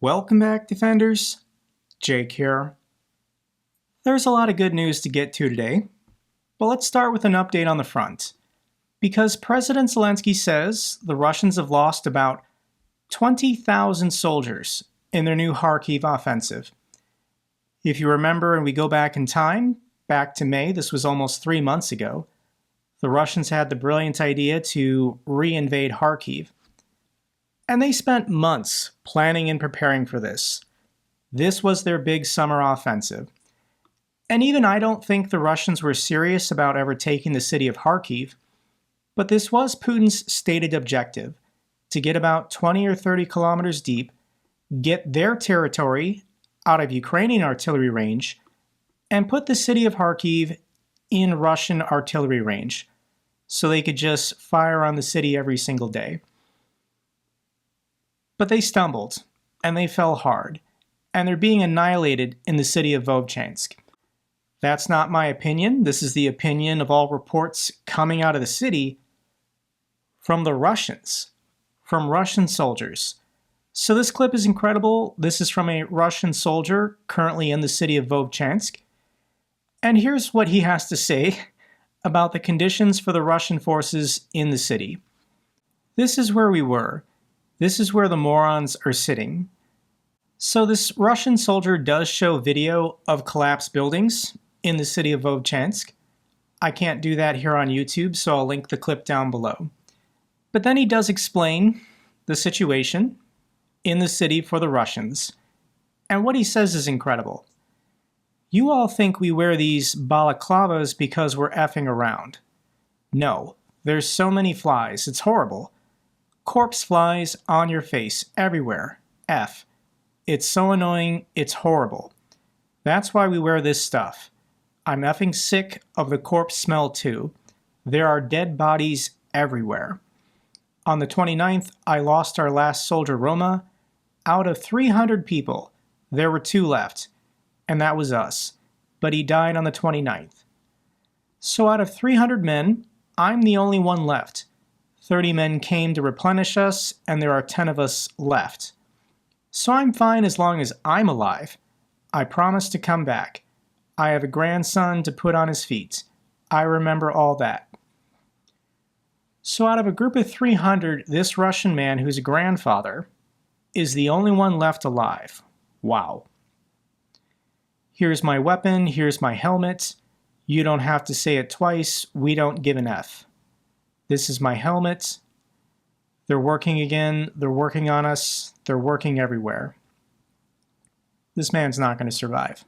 Welcome back, Defenders. Jake here. There's a lot of good news to get to today, but let's start with an update on the front. Because President Zelensky says the Russians have lost about 20,000 soldiers in their new Kharkiv offensive. If you remember and we go back in time, back to May, this was almost 3 months ago, the Russians had the brilliant idea to reinvade Kharkiv. And they spent months planning and preparing for this. This was their big summer offensive. And even I don't think the Russians were serious about ever taking the city of Kharkiv, but this was Putin's stated objective, to get about 20 or 30 kilometers deep, get their territory out of Ukrainian artillery range, and put the city of Kharkiv in Russian artillery range, so they could just fire on the city every single day. But they stumbled, and they fell hard, and they're being annihilated in the city of Vovchansk. That's not my opinion. This is the opinion of all reports coming out of the city from the Russians, from Russian soldiers. So this clip is incredible. This is from a Russian soldier currently in the city of Vovchansk. And here's what he has to say about the conditions for the Russian forces in the city. This is where we were. This is where the morons are sitting. So this Russian soldier does show video of collapsed buildings in the city of Vovchansk. I can't do that here on YouTube, so I'll link the clip down below. But then he does explain the situation in the city for the Russians. And what he says is incredible. You all think we wear these balaclavas because we're effing around. No, there's so many flies, it's horrible. Corpse flies on your face, everywhere. F. It's so annoying, it's horrible. That's why we wear this stuff. I'm effing sick of the corpse smell too. There are dead bodies everywhere. On the 29th, I lost our last soldier, Roma. Out of 300 people, there were 2 left, and that was us. But he died on the 29th. So out of 300 men, I'm the only one left. 30 men came to replenish us, and there are 10 of us left. So I'm fine as long as I'm alive. I promise to come back. I have a grandson to put on his feet. I remember all that. So out of a group of 300, this Russian man who's a grandfather is the only one left alive. Wow. Here's my weapon, here's my helmet. You don't have to say it twice, we don't give an F. This is my helmet. They're working again, they're working on us, they're working everywhere. This man's not going to survive.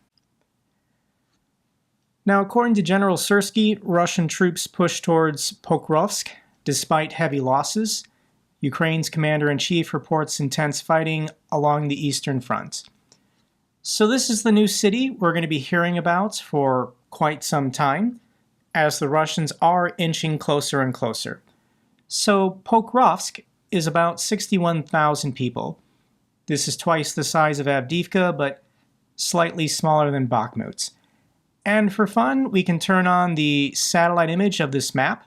Now, according to General Syrskyi, Russian troops push towards Pokrovsk despite heavy losses. Ukraine's commander-in-chief reports intense fighting along the eastern front. So this is the new city we're going to be hearing about for quite some time, as the Russians are inching closer and closer. So Pokrovsk is about 61,000 people. This is twice the size of Avdiivka, but slightly smaller than Bakhmut. And for fun, we can turn on the satellite image of this map,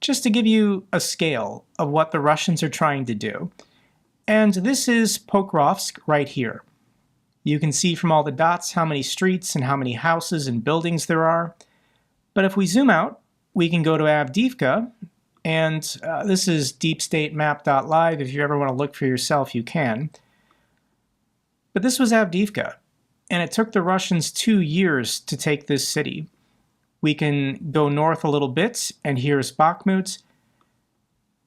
just to give you a scale of what the Russians are trying to do. And this is Pokrovsk right here. You can see from all the dots how many streets and how many houses and buildings there are. But if we zoom out, we can go to Avdiivka, and this is deepstatemap.live. If you ever want to look for yourself, you can. But this was Avdiivka, and it took the Russians 2 years to take this city. We can go north a little bit, and here's Bakhmut.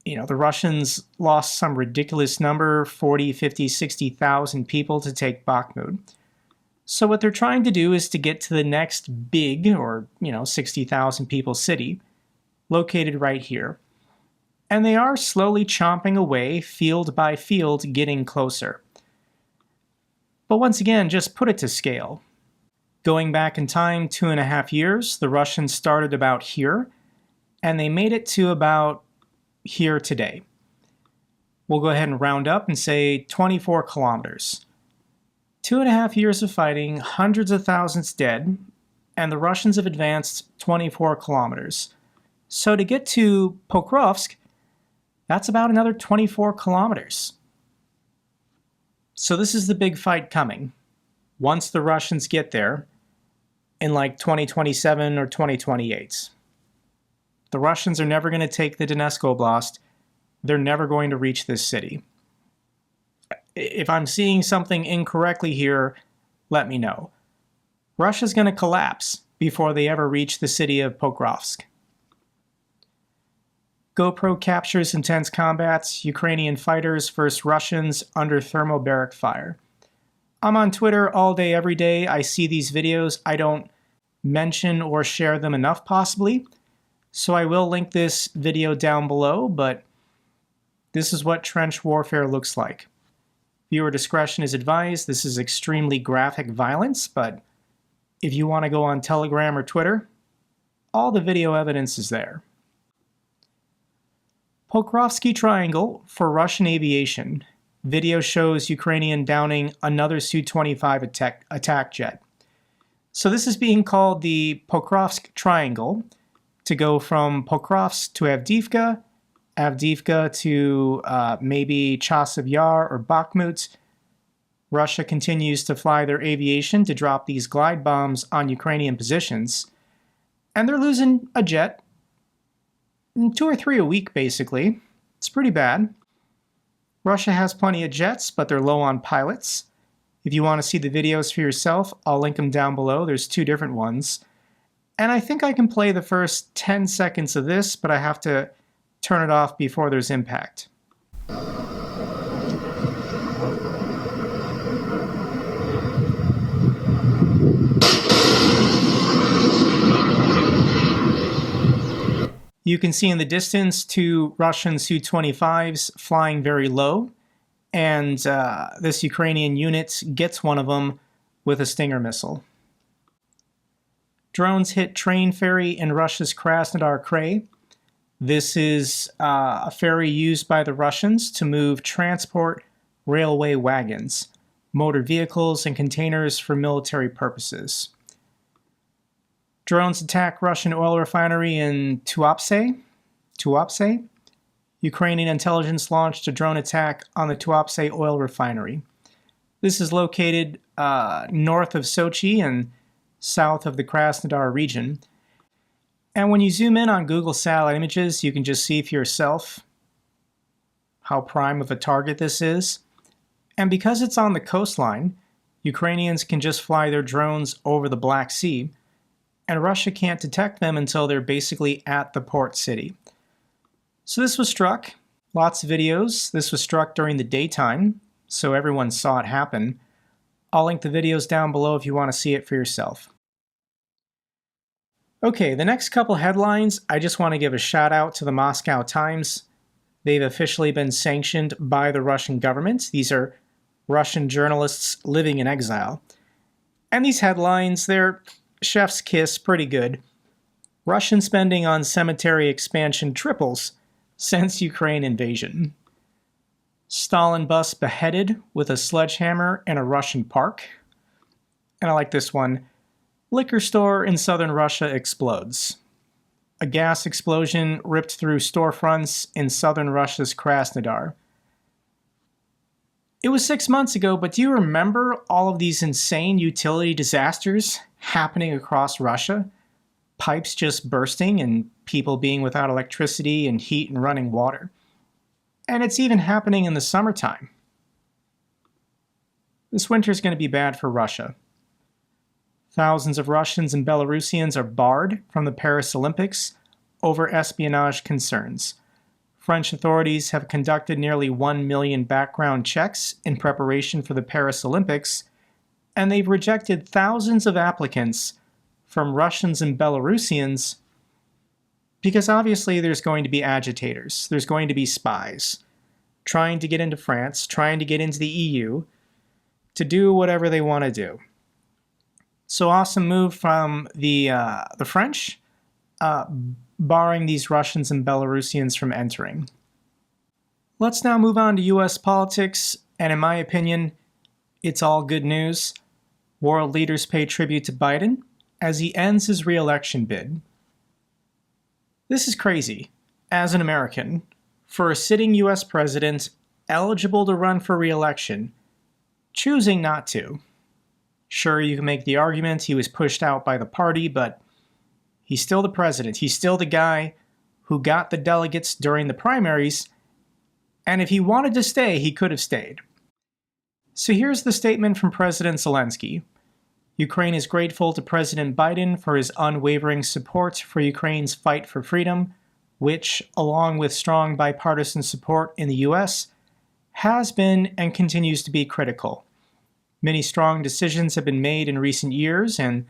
You know, the Russians lost some ridiculous number, 40, 50, 60,000 people to take Bakhmut. So what they're trying to do is to get to the next big, or 60,000 people city, located right here. And they are slowly chomping away, field by field, getting closer. But once again, just put it to scale. Going back in time 2.5 years, the Russians started about here, and they made it to about here today. We'll go ahead and round up and say 24 kilometers. 2.5 years of fighting, hundreds of thousands dead, and the Russians have advanced 24 kilometers. So to get to Pokrovsk, that's about another 24 kilometers. So this is the big fight coming. Once the Russians get there, in like 2027 or 2028. The Russians are never going to take the Donetsk Oblast. They're never going to reach this city. If I'm seeing something incorrectly here, let me know. Russia's going to collapse before they ever reach the city of Pokrovsk. GoPro captures intense combats, Ukrainian fighters versus Russians under thermobaric fire. I'm on Twitter all day, every day. I see these videos. I don't mention or share them enough, possibly. So I will link this video down below, but this is what trench warfare looks like. Viewer discretion is advised. This is extremely graphic violence, but if you want to go on Telegram or Twitter, all the video evidence is there. Pokrovsky Triangle for Russian aviation. Video shows Ukrainian downing another Su-25 attack jet. So this is being called the Pokrovsk Triangle to go from Pokrovsk to Avdiivka, Avdiivka to maybe Chasiv Yar or Bakhmut. Russia continues to fly their aviation to drop these glide bombs on Ukrainian positions. And they're losing a jet. 2 or 3 a week, basically. It's pretty bad. Russia has plenty of jets, but they're low on pilots. If you want to see the videos for yourself, I'll link them down below. There's 2 different ones. And I think I can play the first 10 seconds of this, but I have to turn it off before there's impact. You can see in the distance 2 Russian Su-25s flying very low, and this Ukrainian unit gets one of them with a Stinger missile. Drones hit train ferry in Russia's Krasnodar Krai. This is a ferry used by the Russians to move transport railway wagons, motor vehicles, and containers for military purposes. Drones attack Russian oil refinery in Tuapse. Ukrainian intelligence launched a drone attack on the Tuapse oil refinery. This is located north of Sochi and south of the Krasnodar region. And when you zoom in on Google satellite images, you can just see for yourself how prime of a target this is. And because it's on the coastline, Ukrainians can just fly their drones over the Black Sea, and Russia can't detect them until they're basically at the port city. So this was struck. Lots of videos. This was struck during the daytime, so everyone saw it happen. I'll link the videos down below if you want to see it for yourself. Okay, the next couple headlines, I just want to give a shout out to the Moscow Times. They've officially been sanctioned by the Russian government. These are Russian journalists living in exile. And these headlines, they're chef's kiss, pretty good. Russian spending on cemetery expansion triples since Ukraine invasion. Stalin bus beheaded with a sledgehammer in a Russian park. And I like this one. Liquor store in southern Russia explodes. A gas explosion ripped through storefronts in southern Russia's Krasnodar. It was 6 months ago, but do you remember all of these insane utility disasters happening across Russia? Pipes just bursting and people being without electricity and heat and running water. And it's even happening in the summertime. This winter is going to be bad for Russia. Thousands of Russians and Belarusians are barred from the Paris Olympics over espionage concerns. French authorities have conducted nearly 1 million background checks in preparation for the Paris Olympics, and they've rejected thousands of applicants from Russians and Belarusians because obviously there's going to be agitators, there's going to be spies trying to get into France, trying to get into the EU to do whatever they want to do. So awesome move from the French, barring these Russians and Belarusians from entering. Let's now move on to US politics, and in my opinion, it's all good news. World leaders pay tribute to Biden as he ends his re-election bid. This is crazy, as an American, for a sitting US president eligible to run for re-election choosing not to. Sure, you can make the argument he was pushed out by the party, but he's still the president. He's still the guy who got the delegates during the primaries, and if he wanted to stay, he could have stayed. So here's the statement from President Zelensky. Ukraine is grateful to President Biden for his unwavering support for Ukraine's fight for freedom, which, along with strong bipartisan support in the US, has been and continues to be critical. Many strong decisions have been made in recent years, and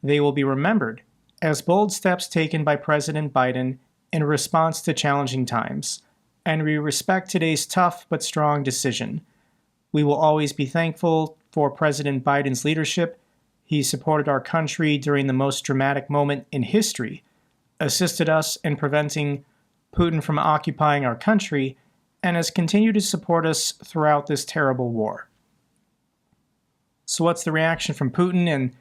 they will be remembered as bold steps taken by President Biden in response to challenging times, and we respect today's tough but strong decision. We will always be thankful for President Biden's leadership. He supported our country during the most dramatic moment in history, assisted us in preventing Putin from occupying our country, and has continued to support us throughout this terrible war. So what's the reaction from Putin? And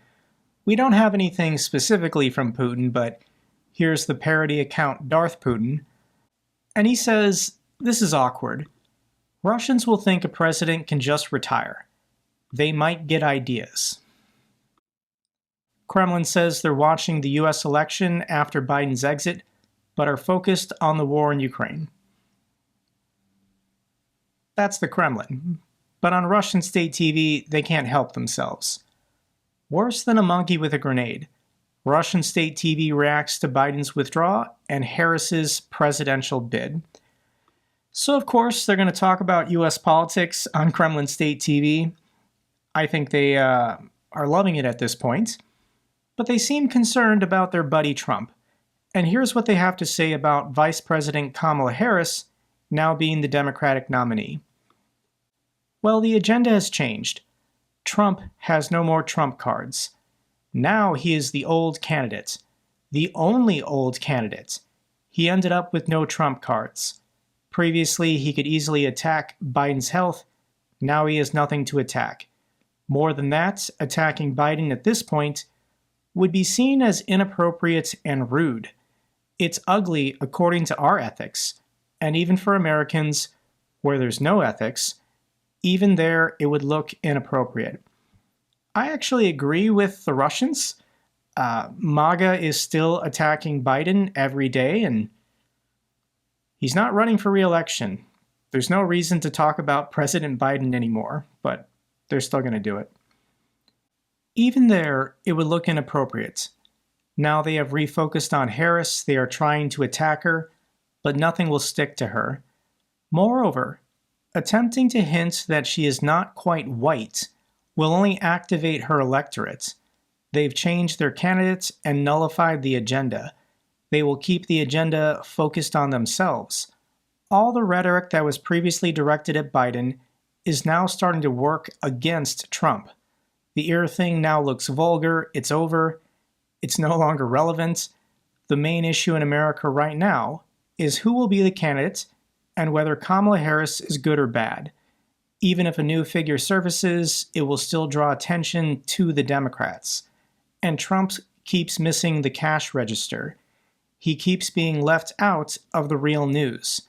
we don't have anything specifically from Putin, but here's the parody account Darth Putin. And he says, "This is awkward. Russians will think a president can just retire. They might get ideas." Kremlin says they're watching the US election after Biden's exit, but are focused on the war in Ukraine. That's the Kremlin. But on Russian state TV, they can't help themselves. Worse than a monkey with a grenade, Russian state TV reacts to Biden's withdrawal and Harris's presidential bid. So of course, they're going to talk about US politics on Kremlin State TV. I think they are loving it at this point. But they seem concerned about their buddy Trump. And here's what they have to say about Vice President Kamala Harris now being the Democratic nominee. Well, the agenda has changed. Trump has no more Trump cards. Now he is the old candidate. The only old candidate. He ended up with no Trump cards. Previously, he could easily attack Biden's health. Now he has nothing to attack. More than that, attacking Biden at this point would be seen as inappropriate and rude. It's ugly according to our ethics, and even for Americans, where there's no ethics, even there it would look inappropriate. I actually agree with the Russians. Maga is still attacking Biden every day, and he's not running for re-election. There's no reason to talk about President Biden anymore, but they're still going to do it. Even there, it would look inappropriate. Now they have refocused on Harris, they are trying to attack her, but nothing will stick to her. Moreover, attempting to hint that she is not quite white will only activate her electorate. They've changed their candidates and nullified the agenda. They will keep the agenda focused on themselves. All the rhetoric that was previously directed at Biden is now starting to work against Trump. The ear thing now looks vulgar, it's over, it's no longer relevant. The main issue in America right now is who will be the candidate and whether Kamala Harris is good or bad. Even if a new figure surfaces, it will still draw attention to the Democrats. And Trump keeps missing the cash register. He keeps being left out of the real news.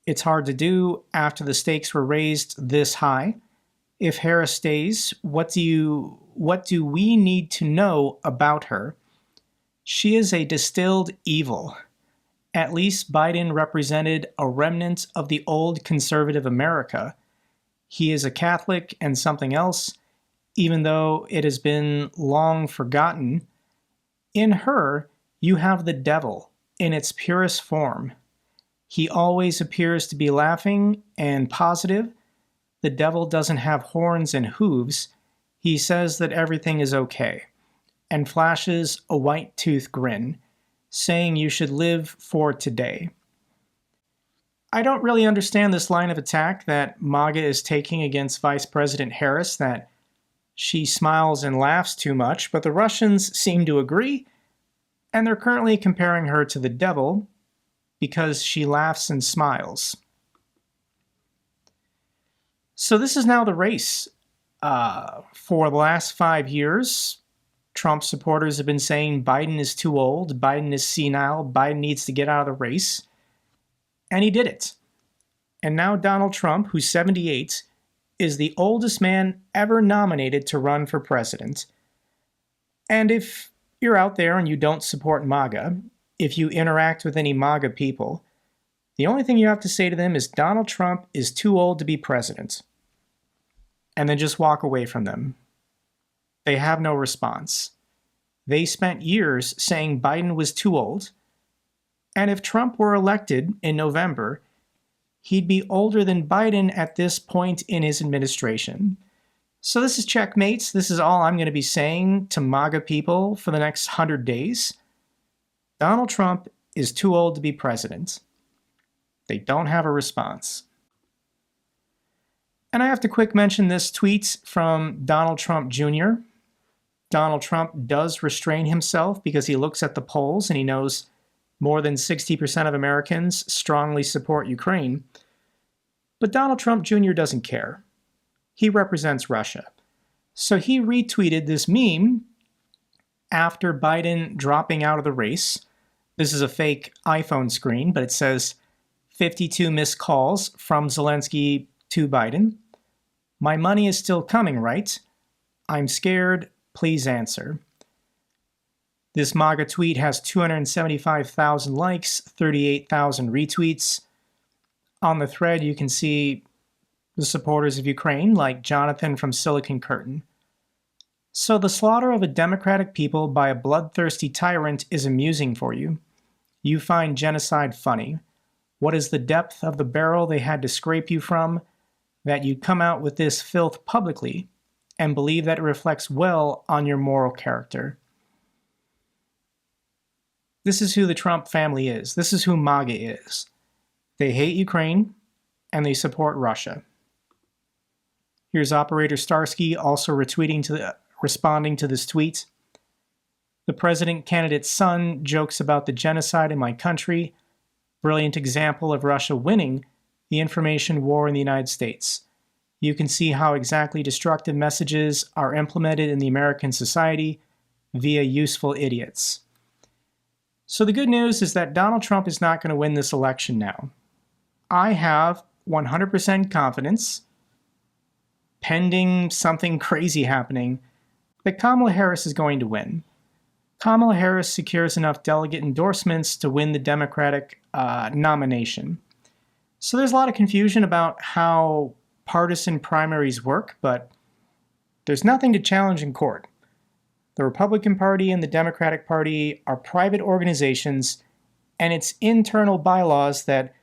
It's hard to do after the stakes were raised this high. If Harris stays, what do we need to know about her? She is a distilled evil. At least Biden represented a remnant of the old conservative America. He is a Catholic and something else, even though it has been long forgotten. In her, you have the devil in its purest form. He always appears to be laughing and positive. The devil doesn't have horns and hooves. He says that everything is okay, and flashes a white-tooth grin, saying you should live for today. I don't really understand this line of attack that Maga is taking against Vice President Harris, that she smiles and laughs too much, but the Russians seem to agree, and they're currently comparing her to the devil because she laughs and smiles. So this is now the race. For the last 5 years, Trump supporters have been saying Biden is too old, Biden is senile, Biden needs to get out of the race. And he did it. And now Donald Trump, who's 78, is the oldest man ever nominated to run for president. And if you're out there and you don't support Maga, if you interact with any Maga people, the only thing you have to say to them is Donald Trump is too old to be president. And then just walk away from them. They have no response. They spent years saying Biden was too old. And if Trump were elected in November, he'd be older than Biden at this point in his administration. So this is checkmate. This is all I'm going to be saying to MAGA people for the next 100 days. Donald Trump is too old to be president. They don't have a response. And I have to quick mention this tweet from Donald Trump Jr. Donald Trump does restrain himself because he looks at the polls and he knows more than 60% of Americans strongly support Ukraine. But Donald Trump Jr. doesn't care. He represents Russia. So he retweeted this meme after Biden dropping out of the race. This is a fake iPhone screen, but it says 52 missed calls from Zelensky to Biden. My money is still coming, right? I'm scared. Please answer. This MAGA tweet has 275,000 likes, 38,000 retweets. On the thread, you can see the supporters of Ukraine, like Jonathan from Silicon Curtain. So the slaughter of a democratic people by a bloodthirsty tyrant is amusing for you. You find genocide funny. What is the depth of the barrel they had to scrape you from, that you'd come out with this filth publicly and believe that it reflects well on your moral character? This is who the Trump family is. This is who MAGA is. They hate Ukraine, and they support Russia. Here's Operator Starsky also responding to this tweet. The president candidate's son jokes about the genocide in my country. Brilliant example of Russia winning the information war in the United States. You can see how exactly destructive messages are implemented in the American society via useful idiots. So the good news is that Donald Trump is not going to win this election now. I have 100% confidence, pending something crazy happening, that Kamala Harris is going to win. Kamala Harris secures enough delegate endorsements to win the Democratic nomination. So there's a lot of confusion about how partisan primaries work, but there's nothing to challenge in court. The Republican Party and the Democratic Party are private organizations, and it's internal bylaws that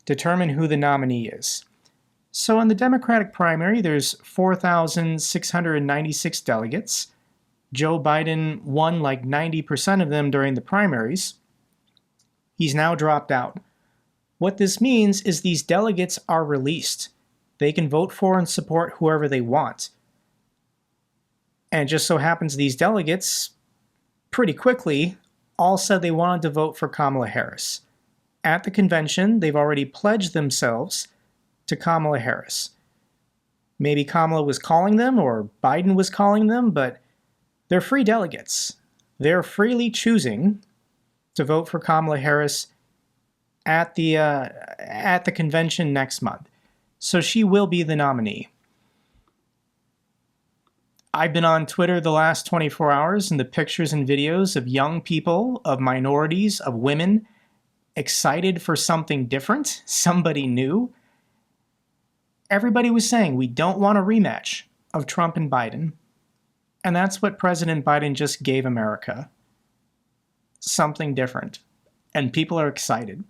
determine who the nominee is. So in the Democratic primary, there's 4,696 delegates. Joe Biden won like 90% of them during the primaries. He's now dropped out. What this means is these delegates are released. They can vote for and support whoever they want. And it just so happens these delegates, pretty quickly, all said they wanted to vote for Kamala Harris. At the convention, they've already pledged themselves to Kamala Harris. Maybe Kamala was calling them or Biden was calling them, but they're free delegates. They're freely choosing to vote for Kamala Harris at the convention next month. So she will be the nominee. I've been on Twitter the last 24 hours, and the pictures and videos of young people, of minorities, of women, excited for something different, somebody new. Everybody was saying, we don't want a rematch of Trump and Biden. And that's what President Biden just gave America. Something different. And people are excited.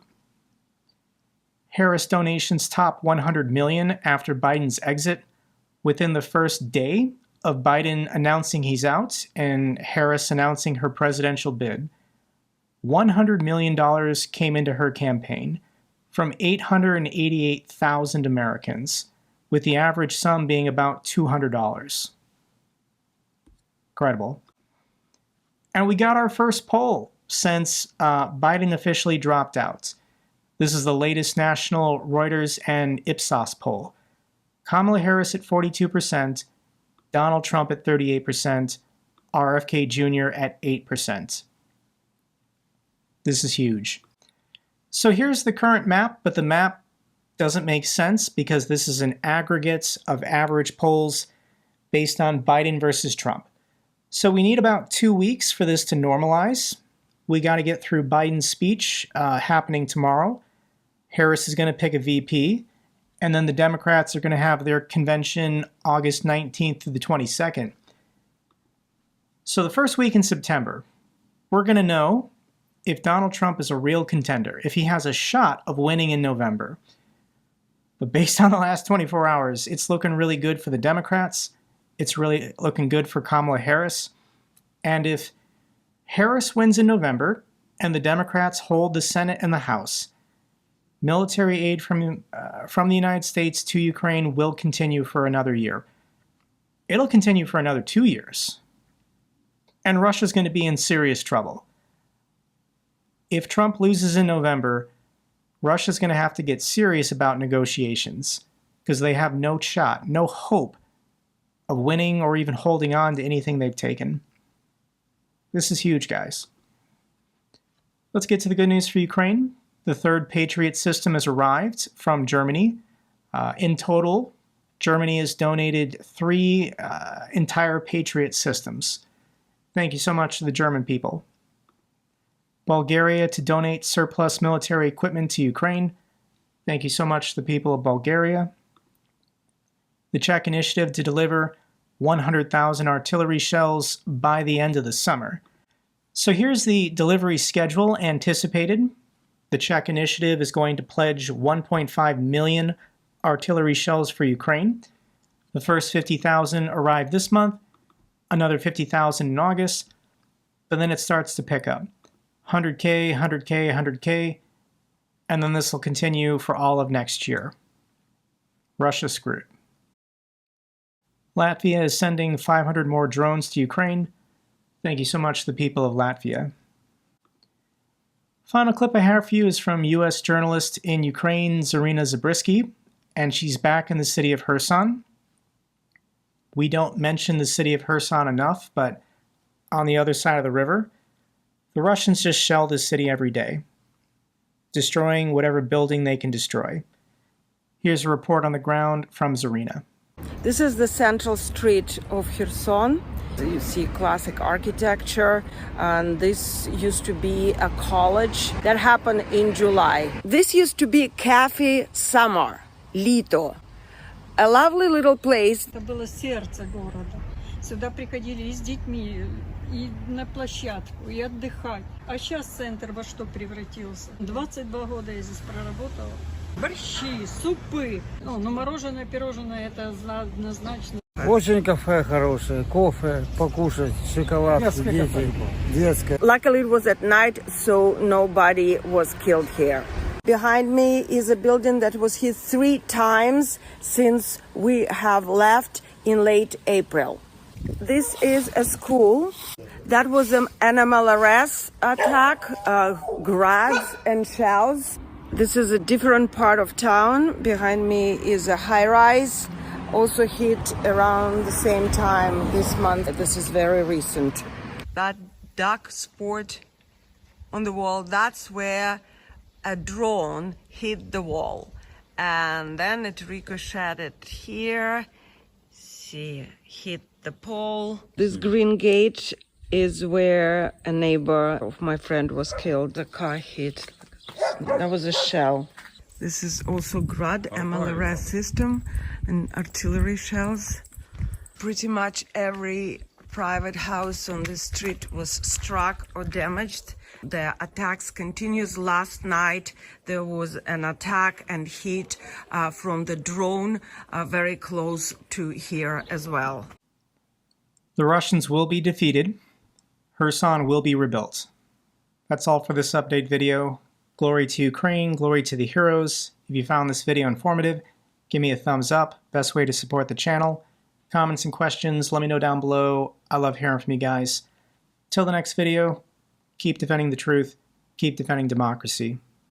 Harris donations top 100 million after Biden's exit. Within the first day of Biden announcing he's out and Harris announcing her presidential bid, $100 million came into her campaign from 888,000 Americans, with the average sum being about $200. Incredible. And we got our first poll since Biden officially dropped out. This is the latest national Reuters and Ipsos poll. Kamala Harris at 42%, Donald Trump at 38%, RFK Jr. at 8%. This is huge. So here's the current map, but the map doesn't make sense because this is an aggregate of average polls based on Biden versus Trump. So we need about 2 weeks for this to normalize. We got to get through Biden's speech happening tomorrow. Harris is going to pick a VP, and then the Democrats are going to have their convention August 19th through the 22nd. So the first week in September, we're going to know if Donald Trump is a real contender, if he has a shot of winning in November. But based on the last 24 hours, it's looking really good for the Democrats. It's really looking good for Kamala Harris. And if Harris wins in November and the Democrats hold the Senate and the House, military aid from the United States to Ukraine will continue for another year. It'll continue for another 2 years. And Russia's going to be in serious trouble. If Trump loses in November, Russia's going to have to get serious about negotiations because they have no shot, no hope of winning or even holding on to anything they've taken. This is huge, guys. Let's get to the good news for Ukraine. The third Patriot system has arrived from Germany. In total, Germany has donated 3 entire Patriot systems. Thank you so much to the German people. Bulgaria to donate surplus military equipment to Ukraine. Thank you so much to the people of Bulgaria. The Czech initiative to deliver 100,000 artillery shells by the end of the summer. So here's the delivery schedule anticipated. The Czech initiative is going to pledge 1.5 million artillery shells for Ukraine. The first 50,000 arrived this month, another 50,000 in August, but then it starts to pick up. 100K, 100K, 100K, and then this will continue for all of next year. Russia's screwed. Latvia is sending 500 more drones to Ukraine. Thank you so much to the people of Latvia. Final clip I have for you is from U.S. journalist in Ukraine, Zarina Zabriskie, and she's back in the city of Kherson. We don't mention the city of Kherson enough, but on the other side of the river, the Russians just shell this city every day, destroying whatever building they can destroy. Here's a report on the ground from Zarina. This is the central street of Kherson. You see classic architecture, and this used to be a college. That happened in July. This used to be Cafe Summer, Lito. A lovely little place. Это было сердце города. Сюда приходили и с детьми, и на площадку, и отдыхать. А сейчас центр во что превратился? 22 года я здесь проработала. Борщи, супы. Ну, мороженое, пирожное, это однозначно. Очень кафе хорошее, кофе, покушать, шоколад, дети, детское. Luckily it was at night, so nobody was killed here. Behind me is a building that was hit 3 times since we have left in late April. This is a school. That was an MLRS attack, grads and shells. This is a different part of town. Behind me is a high-rise, also hit around the same time this month. This is very recent. That dark spot on the wall, that's where a drone hit the wall. And then it ricocheted here. See, hit the pole. This green gate is where a neighbor of my friend was killed. The car hit. That was a shell. This is also Grad MLRS system and artillery shells. Pretty much every private house on the street was struck or damaged. The attacks continues. Last night there was an attack and hit from the drone very close to here as well. The Russians will be defeated. Kherson will be rebuilt. That's all for this update video. Glory to Ukraine, glory to the heroes. If you found this video informative, give me a thumbs up. Best way to support the channel. Comments and questions, let me know down below. I love hearing from you guys. Till the next video, keep defending the truth, keep defending democracy.